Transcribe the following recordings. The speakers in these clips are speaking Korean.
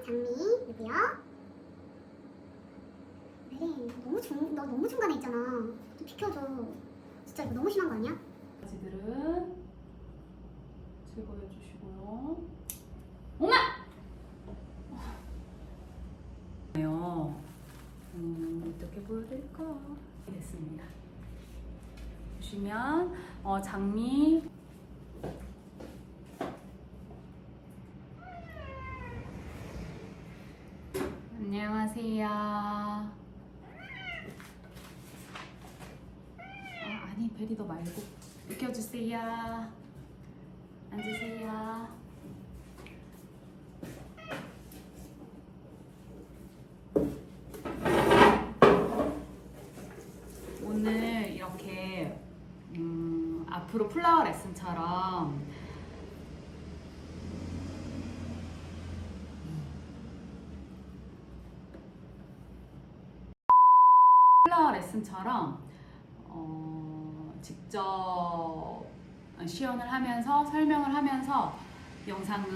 장미, 여기요. 메린, 너 너무 중간에 있잖아. 좀 비켜줘. 진짜 이거 너무 심한 거 아니야? 바지들은 제거해 주시고요. 엄마! 어떻게 보여드릴까? 됐습니다. 보시면 장미 안녕하세요. 아니 베리도 말고 비켜주세요. 앉으세요. 오늘 이렇게 앞으로 플라워 레슨처럼 직접 시연을 하면서 설명을 하면서 영상을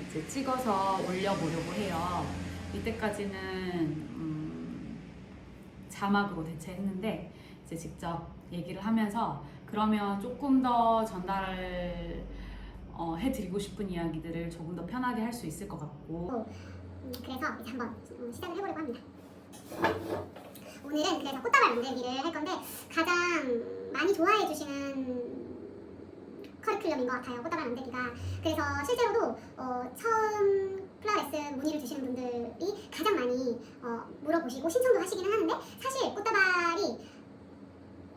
이제 찍어서 올려보려고 해요. 이때까지는 자막으로 대체했는데 이제 직접 얘기를 하면서 그러면 조금 더 전달을 해드리고 싶은 이야기들을 조금 더 편하게 할 수 있을 것 같고 그래서 이제 한번 시작을 해보려고 합니다. 오늘은 그래서 꽃다발 만들기를 할 건데 가장 많이 좋아해 주시는 커리큘럼인 것 같아요. 꽃다발 만들기가. 그래서 실제로도 처음 플라워 레슨 문의를 주시는 분들이 가장 많이 물어보시고 신청도 하시기는 하는데 사실 꽃다발이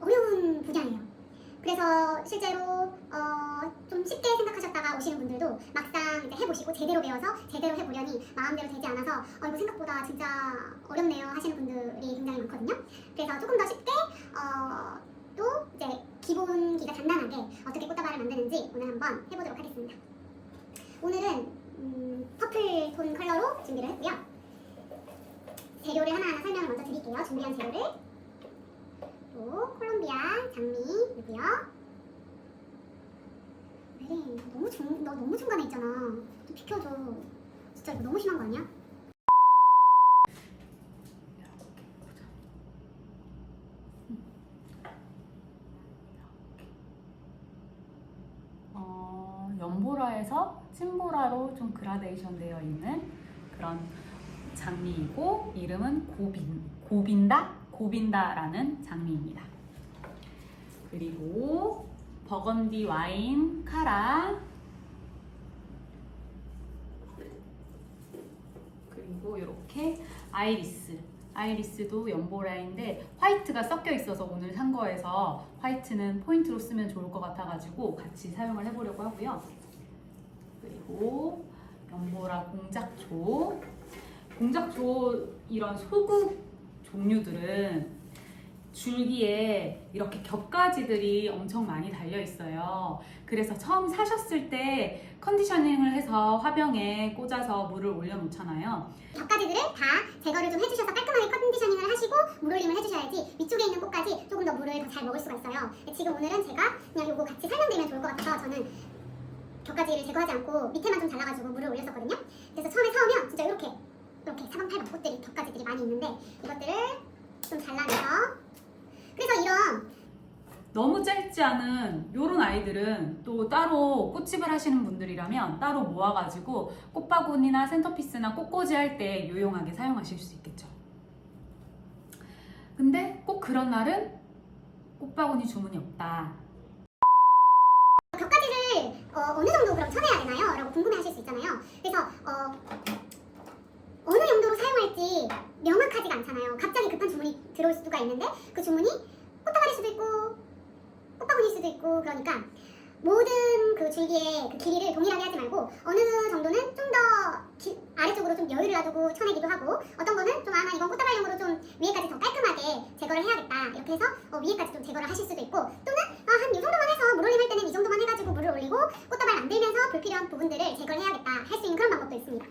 어려운 분야예요. 그래서 실제로 좀 쉽게 생각하셨다가 오시는 분들도 막상 이제 해보시고 제대로 배워서 제대로 해보려니 마음대로 되지 않아서 이거 생각보다 진짜 어렵네요 하시는 분들이 굉장히 많거든요. 그래서 조금 더 쉽게 또 이제 기본기가 단단하게 어떻게 꽃다발을 만드는지 오늘 한번 해보도록 하겠습니다. 오늘은 퍼플 톤 컬러로 준비를 했고요. 재료를 하나하나 설명을 먼저 드릴게요. 준비한 재료를. 또 콜롬비아 장미 여기요. 메린, 너 너무 중간에 있잖아. 좀 비켜줘. 진짜 이거 너무 심한 거 아니야? 연보라에서 찐보라로 좀 그라데이션 되어 있는 그런 장미이고 이름은 고빈다라는 장미입니다. 그리고 버건디 와인 카라, 그리고 이렇게 아이리스도 연보라인데 화이트가 섞여 있어서 오늘 산 거에서 화이트는 포인트로 쓰면 좋을 것 같아가지고 같이 사용을 해보려고 하고요. 그리고 연보라 공작초 이런 소국 종류들은 줄기에 이렇게 겹가지들이 엄청 많이 달려 있어요. 그래서 처음 사셨을 때 컨디셔닝을 해서 화병에 꽂아서 물을 올려 놓잖아요. 겹가지들을 다 제거를 좀 해주셔서 깔끔하게 컨디셔닝을 하시고 물올림을 해주셔야지 위쪽에 있는 꽃까지 조금 더 물을 더 잘 먹을 수가 있어요. 지금 오늘은 제가 그냥 이거 같이 설명드리면 좋을 것 같아서 저는 겹가지를 제거하지 않고 밑에만 좀 잘라가지고 물을 올렸었거든요. 그래서 처음에 사오면 진짜 이렇게 사방팔방 꽃들이 겹가지들이 많이 있는데 이것들을 좀 잘라내서 그래서 이런 너무 짧지 않은 요런 아이들은 또 따로 꽃집을 하시는 분들이라면 따로 모아가지고 꽃바구니나 센터피스나 꽃꽂이 할 때 유용하게 사용하실 수 있겠죠. 근데 꼭 그런 날은 꽃바구니 주문이 없다. 겹가지를 어느 정도 그럼 쳐내야 되나요? 라고 궁금해하실 수 있잖아요. 그래서 어느 용도로 사용할지 명확하지가 않잖아요. 갑자기 급한 주문이 들어올 수가 있는데 그 주문이 꽃다발일 수도 있고 꽃바구니일 수도 있고 그러니까 모든 그 줄기의 그 길이를 동일하게 하지 말고 어느 정도는 좀 더 아래쪽으로 좀 여유를 놔두고 쳐내기도 하고 어떤 거는 좀 나 이건 꽃다발용으로 좀 위에까지 더 깔끔하게 제거를 해야겠다 이렇게 해서 위에까지 좀 제거를 하실 수도 있고 또는 한 이 정도만 해서 물올림 할 때는 이 정도만 해가지고 물을 올리고 꽃다발 만들면서 불필요한 부분들을 제거를 해야겠다 할 수 있는 그런 방법도 있습니다.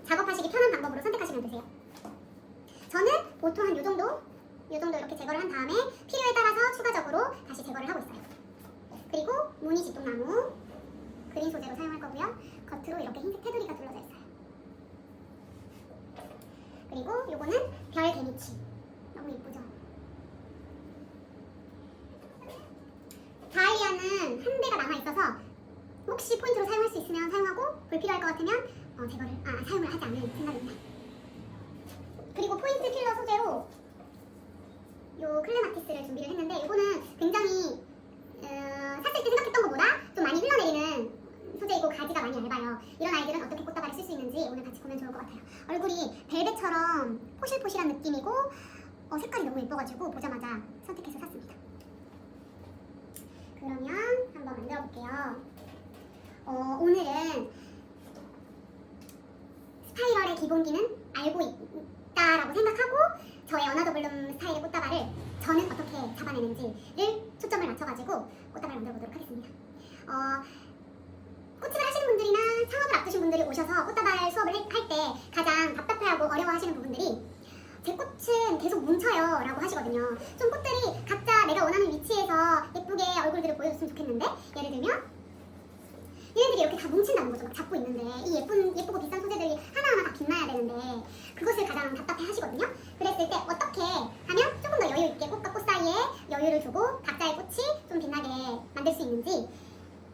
작업하시기 편한 방법으로 선택하시면 되세요. 저는 보통 한 요 정도 이렇게 제거를 한 다음에 필요에 따라서 추가적으로 다시 제거를 하고 있어요. 그리고 무늬 지똥나무 그린 소재로 사용할 거고요. 겉으로 이렇게 흰색 테두리가 둘러져 있어요. 그리고 요거는 별 개미치. 너무 예쁘죠? 다이아는 한 대가 남아있어서 혹시 포인트로 사용할 수 있으면 사용하고 불필요할 것 같으면 사용을 하지 않을 생각입니다. 그리고 포인트 필러 소재로 요 클레마티스를 준비를 했는데 이거는 굉장히 샀을 때 생각했던 것보다 좀 많이 흘러내리는 소재이고 가지가 많이 얇아요. 이런 아이들은 어떻게 꽃다발을 쓸 수 있는지 오늘 같이 보면 좋을 것 같아요. 얼굴이 벨벳처럼 포실포실한 느낌이고 색깔이 너무 예뻐가지고 보자마자 선택해서 샀습니다. 그러면 한번 만들어 볼게요. 오늘은 스파이럴의 기본기는 알고 있다라고 생각하고 저의 어나더 블룸 스타일의 꽃다발을 저는 어떻게 잡아내는지를 초점을 맞춰가지고 꽃다발을 만들어 보도록 하겠습니다. 꽃집을 하시는 분들이나 창업을 앞두신 분들이 오셔서 꽃다발 수업을 할 때 가장 답답해하고 어려워하시는 부분들이 제 꽃은 계속 뭉쳐요 라고 하시거든요. 좀 꽃들이 각자 내가 원하는 위치에서 예쁘게 얼굴들을 보여줬으면 좋겠는데 예를 들면 얘네들이 이렇게 다 뭉친다는 거죠. 막 잡고 있는데 이 예쁘고 비싼 소재들이 하나하나 다 빛나야 되는데 그것을 가장 답답해 하시거든요. 그랬을 때 어떻게 하면 조금 더 여유 있게 꽃과 꽃 사이에 여유를 두고 각자의 꽃이 좀 빛나게 만들 수 있는지를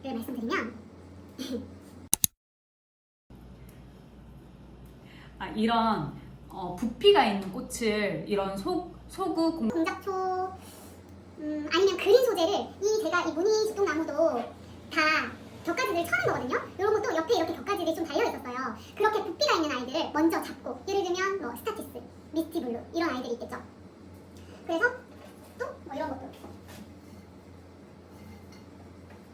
말씀드리면 이런 부피가 있는 꽃을 이런 소구 공작초 아니면 그린 소재를 제가 이 무늬 죽동나무도 다 격가지를 쳐는 거거든요. 이런 것도 옆에 이렇게 격가지들이 좀 달려 있었어요. 그렇게 부피가 있는 아이들을 먼저 잡고 예를 들면 뭐 스타티스, 미스티블루 이런 아이들이 있겠죠. 그래서 또 뭐 이런 것도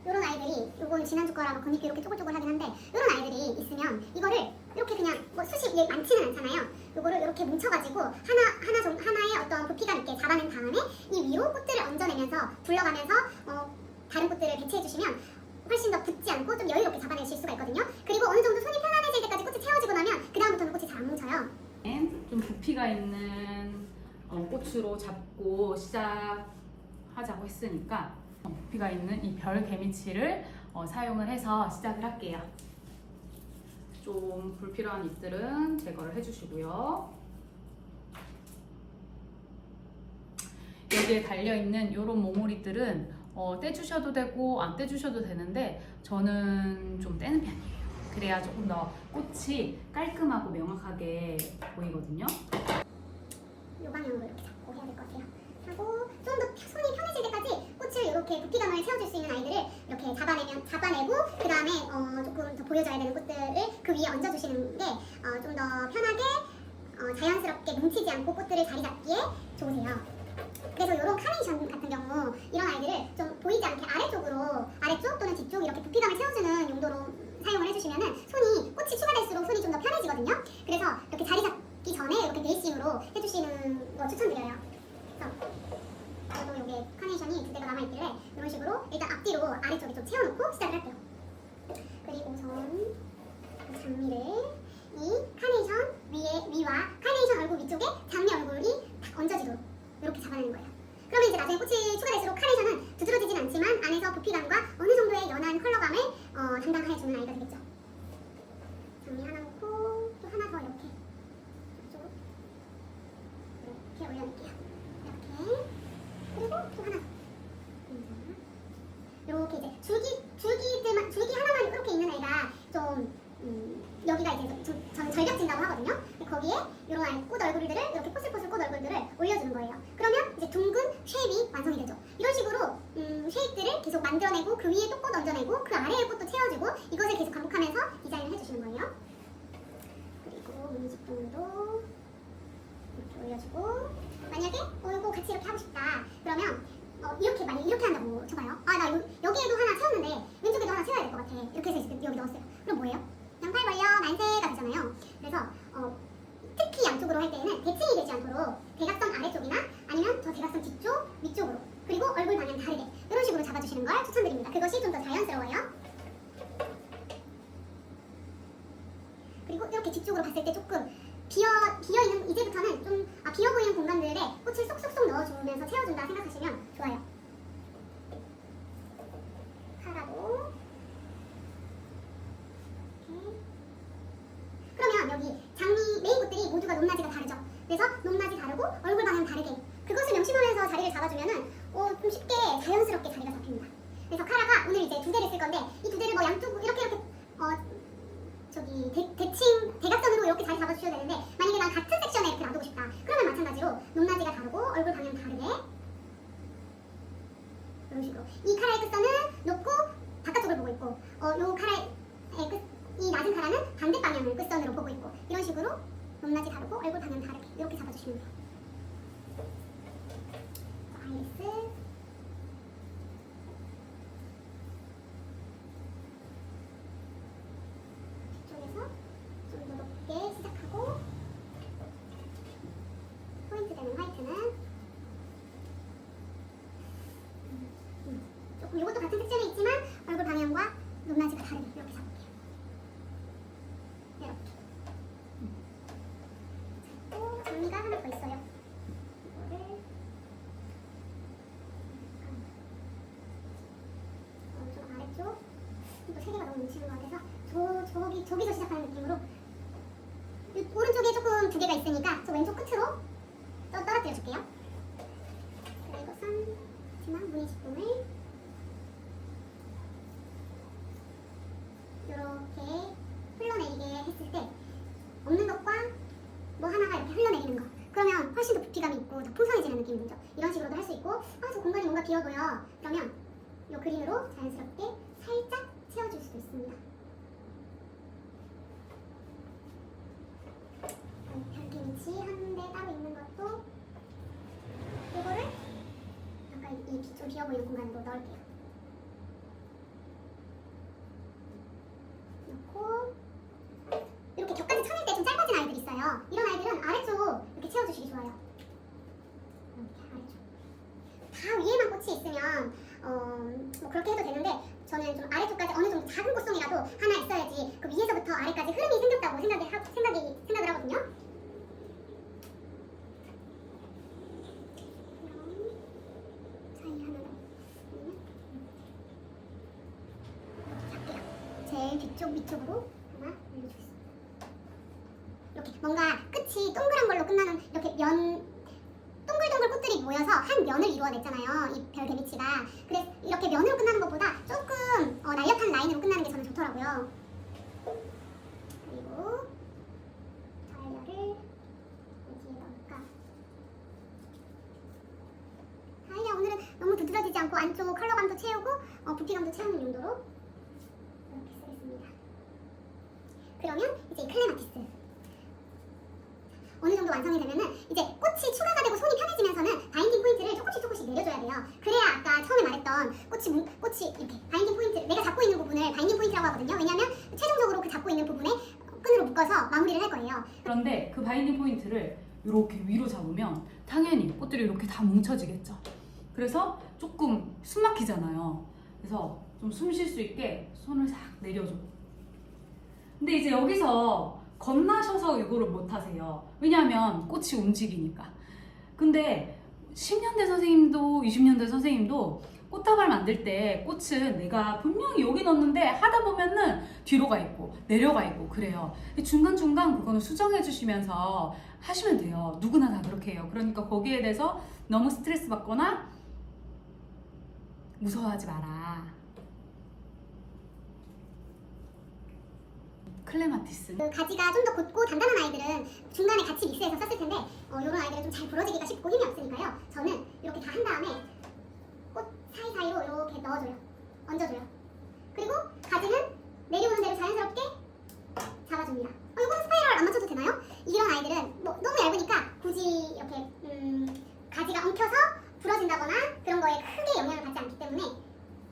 이런 아이들이 요건 지난주 거랑 겉잎이 이렇게 쪼글쪼글하긴 한데 이런 아이들이 있으면 이거를 이렇게 그냥 뭐 숱이 많지는 않잖아요. 요거를 이렇게 뭉쳐가지고 하나의 어떤 부피감 있게 잡아낸 다음에 이 위로 꽃들을 얹어내면서 둘러가면서 다른 꽃들을 배치해주시면 훨씬 더 붙지 않고 좀 여유롭게 잡아내실 수가 있거든요. 그리고 어느 정도 손이 편안해질 때까지 꽃이 채워지고 나면 그 다음부터는 꽃이 잘 안 뭉쳐요. 좀 부피가 있는 꽃으로 잡고 시작하자고 했으니까 부피가 있는 이 별 개미치를 사용을 해서 시작을 할게요. 좀 불필요한 잎들은 제거를 해주시고요. 여기에 달려있는 이런 모모리들은 떼주셔도 되고 안 떼주셔도 되는데 저는 좀 떼는 편이에요. 그래야 조금 더 꽃이 깔끔하고 명확하게 보이거든요. 이 방향으로 이렇게 잡고 해야 될 것 같아요. 하고 좀 더 손이 편해질 때까지 꽃을 이렇게 부피감을 채워줄 수 있는 아이들을 이렇게 잡아내고 그 다음에 조금 더 보여줘야 되는 꽃들을 그 위에 얹어주시는 게 좀 더 편하게 자연스럽게 뭉치지 않고 꽃들을 자리 잡기에 좋으세요. 그래서 이런 카네이션 같은 경우 이런 아이들을 좀 보이지 않게 아래쪽 또는 뒤쪽 이렇게 부피감을 채워주는 용도로 사용을 해주시면은 꽃이 추가될수록 손이 좀 더 편해지거든요. 그래서 이렇게 자리 잡기 전에 이렇게 베이싱으로 해주시는 거 추천드려요. 그래서 저도 여기 카네이션이 2대가 남아있길래 이런 식으로 일단 앞뒤로 아래쪽에 좀 채워놓고 시작을 할게요. 그리고선 장미를 이 카네이션 위와 카네이션 얼굴 위쪽에 장미 얼굴이 딱 얹어지도록 이렇게 잡아내는 거예요. 그러면 이제 나중에 꽃이 추가될수록 카네이션은 두드러지진 않지만 안에서 부피감과 어느 정도의 연한 컬러감을 담당해주는 아이가 되겠죠. 장미 하나 놓고 또 하나 더 이렇게 이쪽으로 이렇게 올려놓을게요. 이렇게 그리고 또 하나 이렇게 이제 줄기 하나만 이렇게 있는 애가 좀 여기가 이제 저는 절벽진다고 하거든요. 거기에 이런 꽃 얼굴들을 이렇게 포슬포슬 꽃 얼굴들을 올려주는 거예요. 그러면 이제 둥근 쉐입이 완성이 되죠. 이런 식으로 쉐입들을 계속 만들어내고 그 위에 또 꽃 얹어내고 그 아래에 꽃도 채워주고 이것을 계속 반복하면서 디자인을 해주시는 거예요. 그리고 무늬집동도 이렇게 올려주고 만약에 이거 같이 이렇게 하고 싶다 그러면 이렇게 만약 이렇게 한다고 쳐봐요. 나 여기에도 하나 채웠는데 왼쪽에도 하나 채워야 될 것 같아. 이렇게 해서 이제 여기 넣었어요. 그럼 뭐예요? 양팔벌려 만세가 되잖아요. 그래서 특히 양쪽으로 할 때에는 대칭이 되지 않도록 대각선 아래쪽이나 아니면 저 대각선 뒤쪽, 위쪽으로 그리고 얼굴 방향 다르게 이런 식으로 잡아주시는 걸 추천드립니다. 그것이 좀 더 자연스러워요. 그리고 이렇게 뒤쪽으로 봤을 때 조금 비어있는 이제부터는 좀 비어 보이는 공간들에 꽃을 쏙쏙쏙 넣어주면서 채워준다 생각하시면 좋아요. 카라도 이렇게. 그러면 여기 장미 메인 꽃들이 모두가 높낮이가 다르죠. 놓으면은 좀 쉽게 자연스럽게 자리가 잡힙니다. 그래서 카라가 오늘 이제 두 개를 쓸 건데 이 두 개를 뭐 양쪽 이렇게 대각선으로 이렇게 자리 잡아주셔야 되는데 만약에 난 같은 섹션에 이렇게 놔두고 싶다. 그러면 마찬가지로 높낮이가 다르고 얼굴 방향 다르게 이런 식으로 이 카라의 끝선은 높고 바깥쪽을 보고 있고 요 카라의 이 낮은 카라는 반대 방향을 끝선으로 보고 있고 이런 식으로 높낮이 다르고 얼굴 방향 다르게 이렇게 잡아주시면 돼요. 아이리스 뒤쪽에서 좀 더 높게 시작하고 포인트 되는 화이트는 조금 이것도 같은 섹션에 있지만 얼굴 방향과 높낮이가 다르게 이렇게 잡을게요. 이렇게 잡고 정리가 하나 더 있어요. 이거를 좀 아래쪽 또 세 개가 너무 뭉치는 것 같아서 저기서 시작하는 느낌으로 오른쪽에 조금 두 개가 있으니까 저 왼쪽 끝으로 떨어뜨려 줄게요. 그리고 마지막 무늬지붕을 이렇게 흘러내리게 했을 때 없는 것과 뭐 하나가 이렇게 흘러내리는 거 그러면 훨씬 더 부피감이 있고 더 풍성해지는 느낌이 들죠. 이런 식으로도 할 수 있고 저 공간이 뭔가 비어 보여 그러면 이 그림으로 자연스럽게 살짝 채워줄 수도 있습니다. 별김치 한 대 따로 있는 것도 이거를 약간 이 좀 비어 보이는 공간으로 넣을게요. 넣고 이렇게 겹까지 쳐낼 때 좀 짧아진 아이들이 있어요. 이런 아이들은 아래쪽 이렇게 채워주시기 좋아요. 이렇게 아래쪽 다 위에만 꽃이 있으면 뭐 그렇게 해도 되는데 저는 좀 아래쪽까지 어느 정도 작은 꽃송이라도 하나 있어야지 그 위에서부터 아래까지 흐름이 생겼다고 생각을 하거든요. 사이 하나 더 잡게요. 제일 뒤쪽 위쪽으로 하나 올려주겠습니다. 이렇게 뭔가 끝이 동그란 걸로 끝나는 이렇게 동글동글 꽃들이 모여서 한 면을 이루어냈잖아요. 이 별 개미치가. 그래서 이렇게 면으로 끝나는 것보다 조금 날렵한 라인으로 끝나는 게 저는 좋더라고요. 그리고 다이아를 어디에 넣을까? 다이아 오늘은 너무 두드러지지 않고 안쪽 컬러감도 채우고 부피감도 채우는 용도로 이렇게 쓰겠습니다. 그러면 이제 이 클레마티스 어느 정도 완성이 되면은 이제 꽃이 추가가 되고 손이 편해지면서는 바인딩 포인트를 조금씩 내려줘야 돼요. 그래야 아까 처음에 말했던 꽃이 이렇게 바인딩 포인트 내가 잡고 있는 부분을 바인딩 포인트라고 하거든요. 왜냐하면 최종적으로 그 잡고 있는 부분에 끈으로 묶어서 마무리를 할 거예요. 그런데 그 바인딩 포인트를 이렇게 위로 잡으면 당연히 꽃들이 이렇게 다 뭉쳐지겠죠. 그래서 조금 숨 막히잖아요. 그래서 좀 숨 쉴 수 있게 손을 싹 내려줘. 근데 이제 여기서 겁나셔서 이거를 못 하세요. 왜냐하면 꽃이 움직이니까. 근데 10년대 선생님도 20년대 선생님도 꽃다발 만들 때 꽃은 내가 분명히 여기 넣었는데 하다 보면은 뒤로 가 있고 내려가 있고 그래요. 중간중간 그거는 수정해 주시면서 하시면 돼요. 누구나 다 그렇게 해요. 그러니까 거기에 대해서 너무 스트레스 받거나 무서워하지 마라. 클레마티스 그 가지가 좀 더 곧고 단단한 아이들은 중간에 같이 믹스해서 썼을 텐데 이런 아이들은 좀 잘 부러지기가 쉽고 힘이 없으니까요. 저는 이렇게 다 한 다음에 꽃 사이사이로 이렇게 넣어줘요. 얹어줘요. 그리고 가지는 내려오는 대로 자연스럽게 잡아줍니다. 이거는 스파이럴 안 맞춰도 되나요? 이런 아이들은 뭐 너무 얇으니까 굳이 이렇게 가지가 엉켜서 부러진다거나 그런 거에 크게 영향을 받지 않기 때문에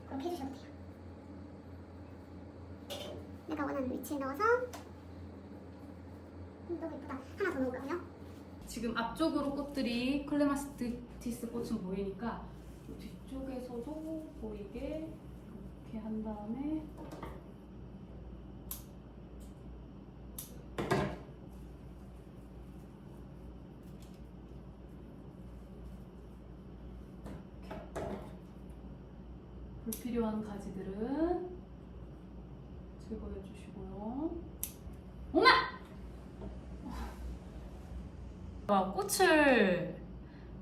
그렇게 해주셔도 돼요. 내가 원하는 위치에 넣어서 너무 예쁘다. 하나 더 넣을까요? 지금 앞쪽으로 꽃들이 클레마티스 꽃은 보이니까 뒤쪽에서도 보이게 이렇게 한 다음에 불필요한 가지들은 제거해 주시고요. 엄마! 꽃을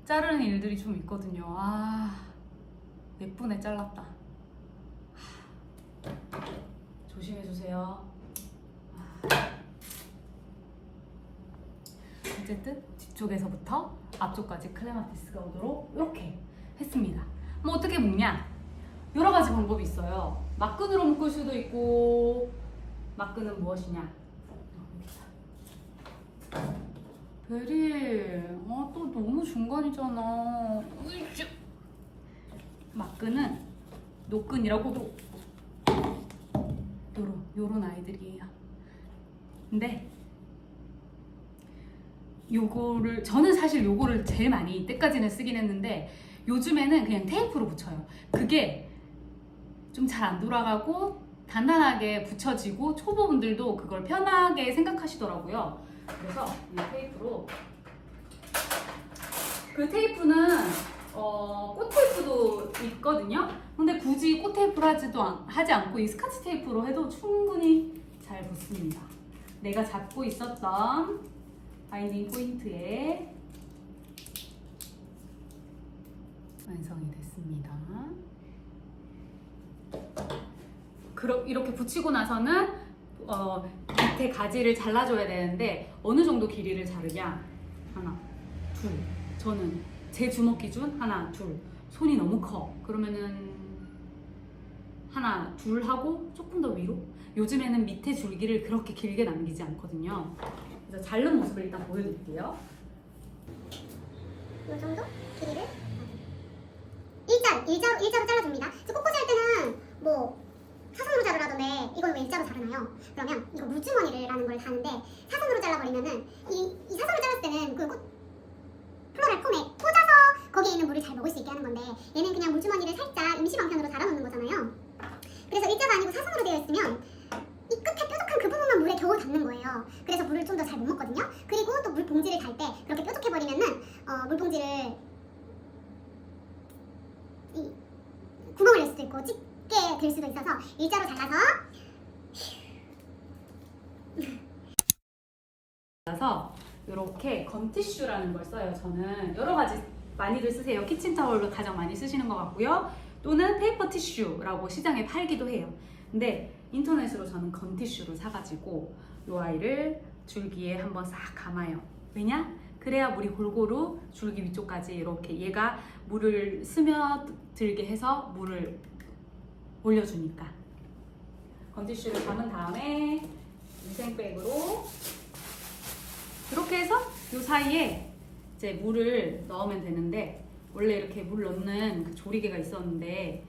자르는 일들이 좀 있거든요. 예쁘네 잘랐다. 조심해주세요. 어쨌든 뒤쪽에서부터 앞쪽까지 클레마티스가 오도록 이렇게 했습니다. 뭐 어떻게 묶냐? 여러 가지 방법이 있어요. 막끈으로 묶을 수도 있고, 막끈은 무엇이냐? 베릴, 또 너무 중간이잖아. 으이쭈. 막끈은 노끈이라고도 요런 아이들이에요. 근데 요거를 저는 사실 요거를 제일 많이 이때까지는 쓰긴 했는데 요즘에는 그냥 테이프로 붙여요. 그게 좀 잘 안 돌아가고 단단하게 붙여지고 초보분들도 그걸 편하게 생각하시더라고요. 그래서 그냥 테이프로, 그 테이프는 꽃 테이프도 있거든요. 근데 굳이 꽃 테이프를 하지 않고 이 스카치 테이프로 해도 충분히 잘 붙습니다. 내가 잡고 있었던 바인딩 포인트에 완성이 됐습니다. 이렇게 붙이고 나서는 밑에 가지를 잘라줘야 되는데 어느 정도 길이를 자르냐? 하나, 둘. 저는 제 주먹 기준 하나, 둘. 손이 너무 커. 그러면은 하나, 둘 하고 조금 더 위로? 요즘에는 밑에 줄기를 그렇게 길게 남기지 않거든요. 그래서 자른 모습을 일단 보여드릴게요. 이 정도 길이를 일자로 잘라줍니다. 그래서 꽃꽂이 할 때는 뭐 사선으로 자르라던데 이건 왜 일자로 자르나요? 그러면 이거 물주머니를 라는 걸 다는데 사선으로 잘라버리면은 이 사선을 잘랐을 때는 그 꽃 플로럴 폼에 꽂아서 거기에 있는 물을 잘 먹을 수 있게 하는 건데 얘는 그냥 물주머니를 살짝 임시 방편으로 달아놓는 거잖아요. 그래서 일자가 아니고 사선으로 되어 있으면 이 끝에 뾰족한 그 부분만 물에 겨우 닿는 거예요. 그래서 물을 좀 더 잘 못 먹거든요. 그리고 또 물 봉지를 달 때 그렇게 뾰족해버리면은 물 봉지를 이 구멍을 낼 수도 있고 찢게 될 수도 있어서 일자로 잘라서 이렇게 건티슈라는 걸 써요. 저는 여러 가지 많이들 쓰세요. 키친타월로 가장 많이 쓰시는 것 같고요. 또는 페이퍼 티슈라고 시장에 팔기도 해요. 근데 인터넷으로 저는 건티슈를 사가지고 이 아이를 줄기에 한번 싹 감아요. 왜냐? 그래야 물이 골고루 줄기 위쪽까지 이렇게 얘가 물을 스며들게 해서 물을 올려주니까. 건티슈를 감은 다음에 위생백으로 이렇게 해서 이 사이에 이제 물을 넣으면 되는데, 원래 이렇게 물 넣는 그 조리개가 있었는데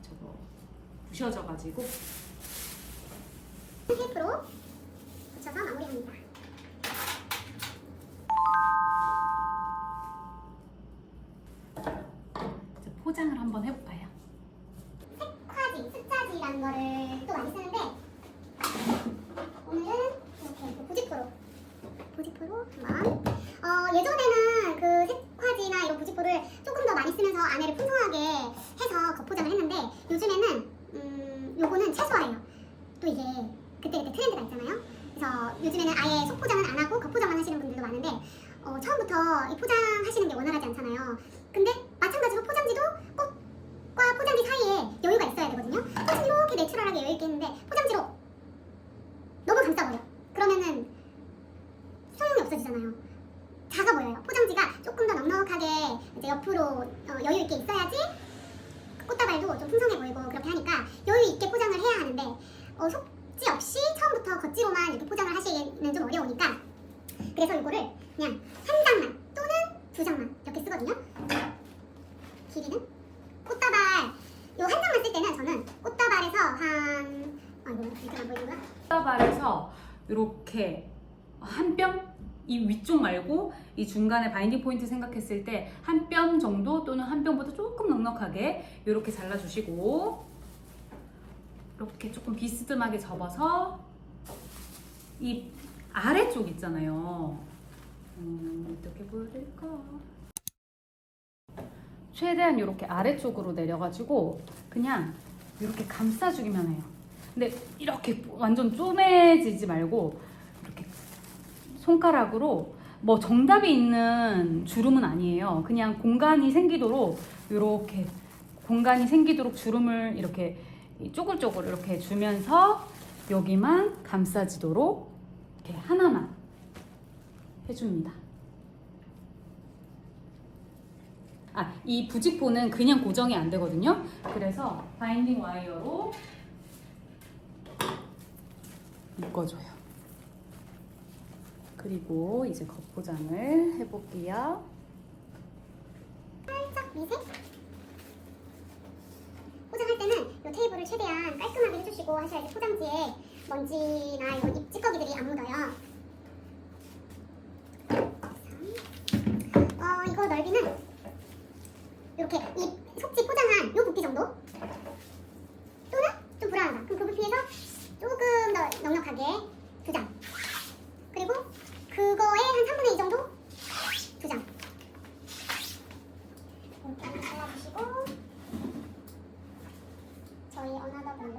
저거 부셔져가지고 테이프로 붙여서 마무리합니다. 이제 포장을 한번 해볼까요? 색화지, 습자지라는 거를 또 많이 쓰는데 오늘은 이렇게 보지포로 한번 예전에는 그 색화지나 이런 보지포를 조금 더 많이 쓰면서 안에를 풍성하게 해서 겉포장을 했는데 요즘에는 요거는 최소화예요. 또 이게 그때그때 트렌드가 있잖아요. 그래서 요즘에는 아예 속포장은 안 하고 겉포장만 하시는 분들도 많은데 처음부터 이 포장하시는 게 원활하지 않잖아요. 근데 마찬가지로 포장지도 꽃과 포장지 사이에 여유가 있어야 되거든요. 꽃은 이렇게 내추럴하게 여유있게 했는데 포장지로 너무 감싸버려. 그러면은 소용이 없어지잖아요. 작아 보여요. 포장지가 조금 더 넉넉하게 이제 옆으로 여유있게 있어야지 꽃다발도 좀 풍성해 보이고 그렇게 하니까 여유있게 포장을 해야 하는데 속지 없이 처음부터 겉지로만 이렇게 포장을 하시기는 좀 어려우니까 그래서 이거를 그냥 한 장만 또는 두 장만 이렇게 쓰거든요. 길이는 꽃다발 요 한 장만 쓸 때는 저는 꽃다발에서 이렇게 안 보이는구나. 꽃다발에서 이렇게 한 뼘? 이 위쪽 말고 이 중간에 바인딩 포인트 생각했을 때 한 뼘 정도 또는 한 뼘보다 조금 넉넉하게 이렇게 잘라주시고 이렇게 조금 비스듬하게 접어서 이 아래쪽 있잖아요. 어떻게 보여드릴까? 최대한 이렇게 아래쪽으로 내려가지고 그냥 이렇게 감싸주기만 해요. 근데 이렇게 완전 쪼매지지 말고 이렇게 손가락으로 뭐 정답이 있는 주름은 아니에요. 그냥 공간이 생기도록 이렇게 공간이 생기도록 주름을 이렇게 쪼글쪼글 이렇게 주면서 여기만 감싸지도록 이렇게 하나만 해줍니다. 이 부직포는 그냥 고정이 안 되거든요. 그래서 바인딩 와이어로 묶어줘요. 그리고 이제 겉포장을 해볼게요. 살짝 미세? 포장할 때는 이 테이블을 최대한 깔끔하게 해주시고 하셔야지 포장지에 먼지나 이런 입 찌꺼기들이 안 묻어요. 이거 넓이는 이렇게 이 속지 포장한 이 부피 정도? 또는 좀 불안하다. 그럼 그 부피에서 조금 더 넉넉하게 2장. 그리고 그거의 한 3분의 2 정도? 2장. 일단 잘라주시고 저희 어나더 블루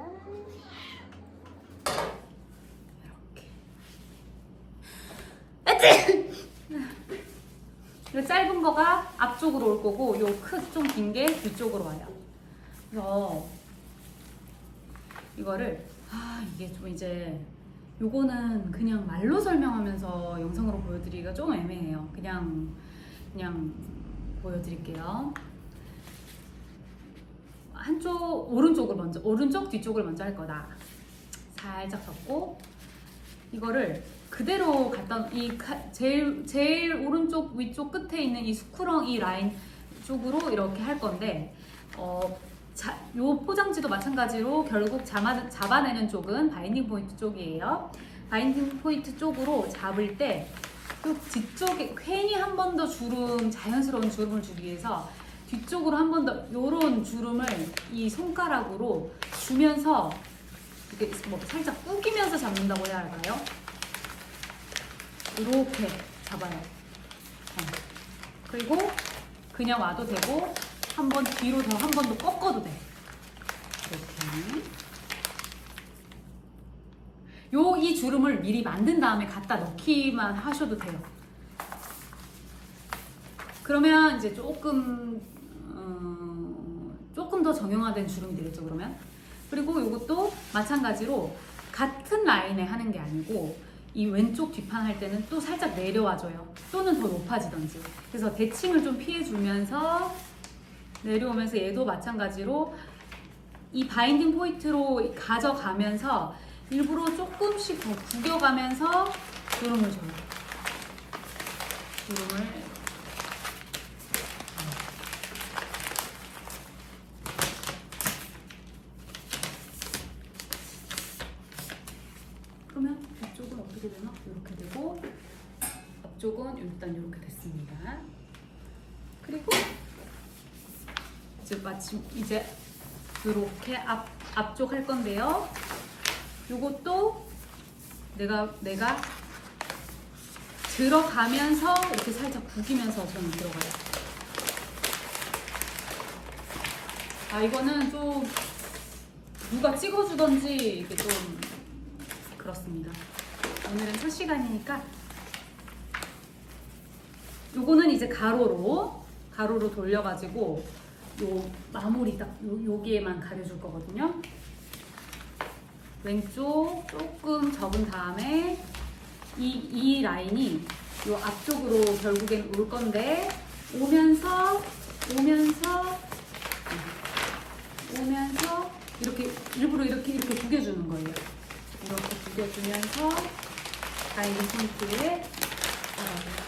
이 짧은 거가 앞쪽으로 올 거고 요 좀 긴 게 뒤쪽으로 와요. 그래서 이거를 이게 좀 이제 요거는 그냥 말로 설명하면서 영상으로 보여드리기가 좀 애매해요. 그냥 보여드릴게요. 한쪽 오른쪽 뒤쪽을 먼저 할 거다. 살짝 접고 이거를 그대로 갖다 제일 오른쪽 위쪽 끝에 있는 이 스크렁 이 라인 쪽으로 이렇게 할 건데 요 포장지도 마찬가지로 결국 잡아내는 쪽은 바인딩 포인트 쪽이에요. 바인딩 포인트 쪽으로 잡을 때 또 뒤쪽에 괜히 한 번 더 자연스러운 주름을 주기 위해서 뒤쪽으로 한 번 더 요런 주름을 이 손가락으로 주면서 이렇게 뭐 살짝 꾸기면서 잡는다고 해야 할까요? 이렇게 잡아요. 그리고 그냥 와도 되고 한 번 뒤로 한 번 더 꺾어도 돼. 이렇게. 이 주름을 미리 만든 다음에 갖다 넣기만 하셔도 돼요. 그러면 이제 조금 더 정형화된 주름이 되겠죠, 그러면. 그리고 이것도 마찬가지로 같은 라인에 하는 게 아니고 이 왼쪽 뒷판 할 때는 또 살짝 내려와줘요. 또는 더 높아지던지. 그래서 대칭을 좀 피해주면서 내려오면서 얘도 마찬가지로 이 바인딩 포인트로 가져가면서 일부러 조금씩 더 구겨가면서 주름을 줘요. 주름을 그러면 앞쪽은 어떻게 되나? 이렇게 되고 앞쪽은 일단 이렇게 됐습니다. 그리고 이제 마침 이제 이렇게 앞쪽 할 건데요. 요것도 내가 들어가면서 이렇게 살짝 구기면서 저는 들어가요. 이거는 좀 누가 찍어주던지 이게 좀 그렇습니다. 오늘은 첫 시간이니까 요거는 이제 가로로 돌려가지고 요 마무리 딱 여기에만 가려줄 거거든요. 왼쪽 조금 접은 다음에 이 라인이 요 앞쪽으로 결국엔 올 건데 오면서 이렇게 일부러 이렇게 구겨주는 거예요. 이렇게 구겨주면서 바인딩 포인트에 잡아줘요.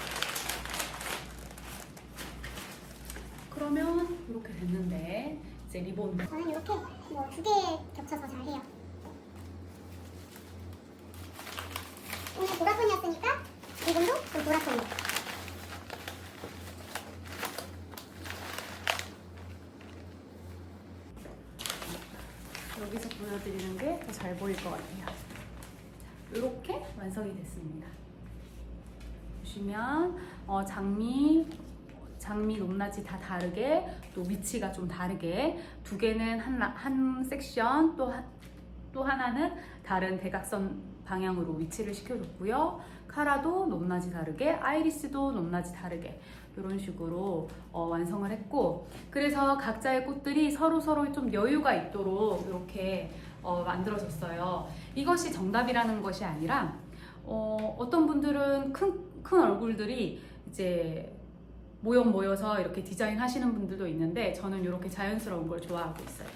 그러면 이렇게 됐는데 이제 리본 저는 이렇게 뭐 2개 겹쳐서 잘 해요. 오늘 보라톤이었으니까 이분도 좀 보라톤이에요. 여기서 보여드리는 게 더 잘 보일 것 같아요. 이렇게 완성이 됐습니다. 보시면 장미 높낮이 다 다르게 또 위치가 좀 다르게 두 개는 한 섹션 또 하나는 다른 대각선 방향으로 위치를 시켜줬고요. 파라도 높낮이 다르게, 아이리스도 높낮이 다르게 이런 식으로 완성을 했고, 그래서 각자의 꽃들이 서로 좀 여유가 있도록 이렇게 만들어졌어요. 이것이 정답이라는 것이 아니라 어떤 분들은 큰 얼굴들이 이제 모여서 이렇게 디자인 하시는 분들도 있는데, 저는 이렇게 자연스러운 걸 좋아하고 있어요.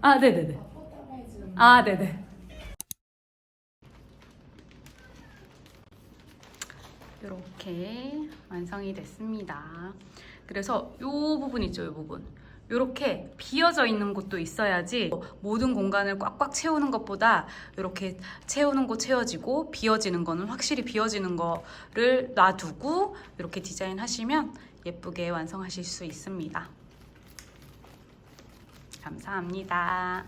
아, 네네네. 아, 네네. 이렇게 완성이 됐습니다. 그래서 이 부분 있죠, 이 부분. 이렇게 비어져 있는 곳도 있어야지 모든 공간을 꽉꽉 채우는 것보다 이렇게 채우는 곳 채워지고 비어지는 거는 확실히 비어지는 거를 놔두고 이렇게 디자인 하시면 예쁘게 완성하실 수 있습니다. 감사합니다.